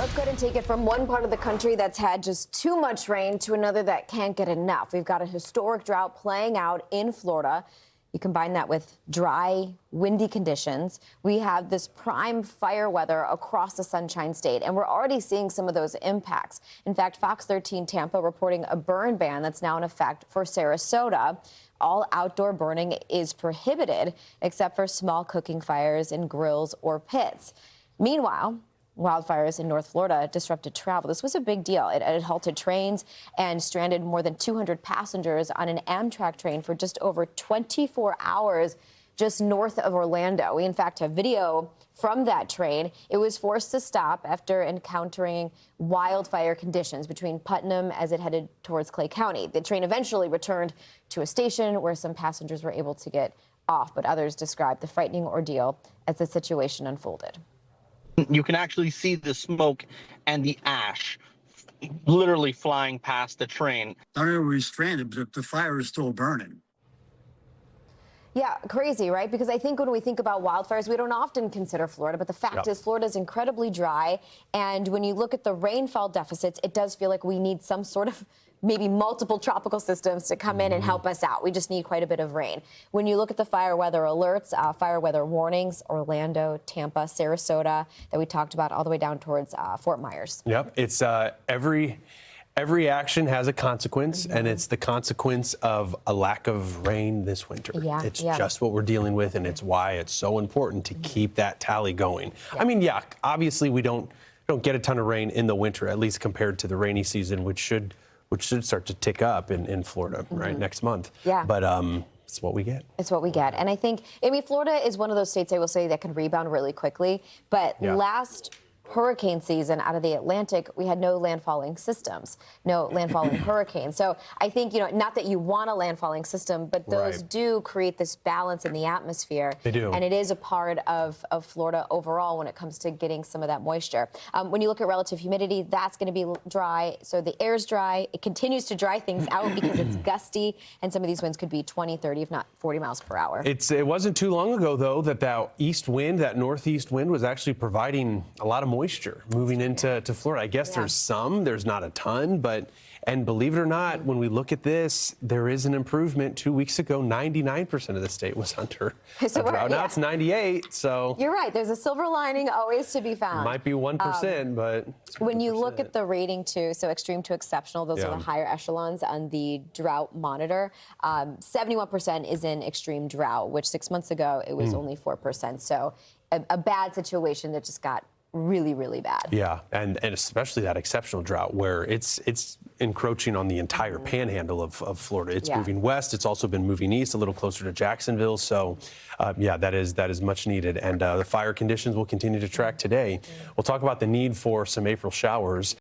Let's go ahead and take it from one part of the country that's had just too much rain to another that can't get enough. We've got a historic drought playing out in Florida. You combine that with dry, windy conditions. We have this prime fire weather across the Sunshine State, and we're already seeing some of those impacts. In fact, Fox 13 Tampa reporting a burn ban that's now in effect for Sarasota. All outdoor burning is prohibited except for small cooking fires in grills or pits. Meanwhile, wildfires in North Florida disrupted travel. This was a big deal. It halted trains and stranded more than 200 passengers on an Amtrak train for just over 24 hours just north of Orlando. We, in fact, have video from that train. It was forced to stop after encountering wildfire conditions between Putnam as it headed towards Clay County. The train eventually returned to a station where some passengers were able to get off, but others described the frightening ordeal as the situation unfolded. You can actually see the smoke and the ash literally flying past the train. Not only were we stranded, but the fire is still burning. Yeah, crazy, right? Because I think when we think about wildfires, we don't often consider Florida, but the fact is Florida is incredibly dry. And when you look at the rainfall deficits, it does feel like we need some sort of maybe multiple tropical systems to come in and help us out. We just need quite a bit of rain. When you look at the fire weather alerts, fire weather warnings, Orlando, Tampa, Sarasota, that we talked about all the way down towards Fort Myers. Yep, it's every action has a consequence, and it's the consequence of a lack of rain this winter. It's just what we're dealing with, and it's why it's so important to keep that tally going. I mean, obviously we don't get a ton of rain in the winter, at least compared to the rainy season, which should start to tick up in Florida right next month. But it's what we get. It's what we get. And I mean, Florida is one of those states, I will say, that can rebound really quickly. But last hurricane season out of the Atlantic, we had no landfalling systems, no landfalling hurricanes. So I think, not that you want a landfalling system, but those do create this balance in the atmosphere. They do. And it is a part of Florida overall when it comes to getting some of that moisture. When you look at relative humidity, that's going to be dry. So the air's dry. It continues to dry things out because it's gusty, and some of these winds could be 20, 30, if not 40 miles per hour. It wasn't too long ago, though, that east wind, that northeast wind, was actually providing a lot of moisture moving into Florida. I guess there's not a ton, and believe it or not, when we look at this, there is an improvement. 2 weeks ago, 99% of the state was under a drought. Now it's 98, so. You're right. There's a silver lining always to be found. Might be 1%, but it's 1%. When you look at the rating, too, so extreme to exceptional, those are the higher echelons on the drought monitor. 71% is in extreme drought, which 6 months ago, it was only 4%. So a bad situation that just got really, really bad. Yeah, and especially that exceptional drought where it's encroaching on the entire panhandle of Florida. It's moving west. It's also been moving east, a little closer to Jacksonville. So, that is much needed. And the fire conditions will continue to track today. We'll talk about the need for some April showers.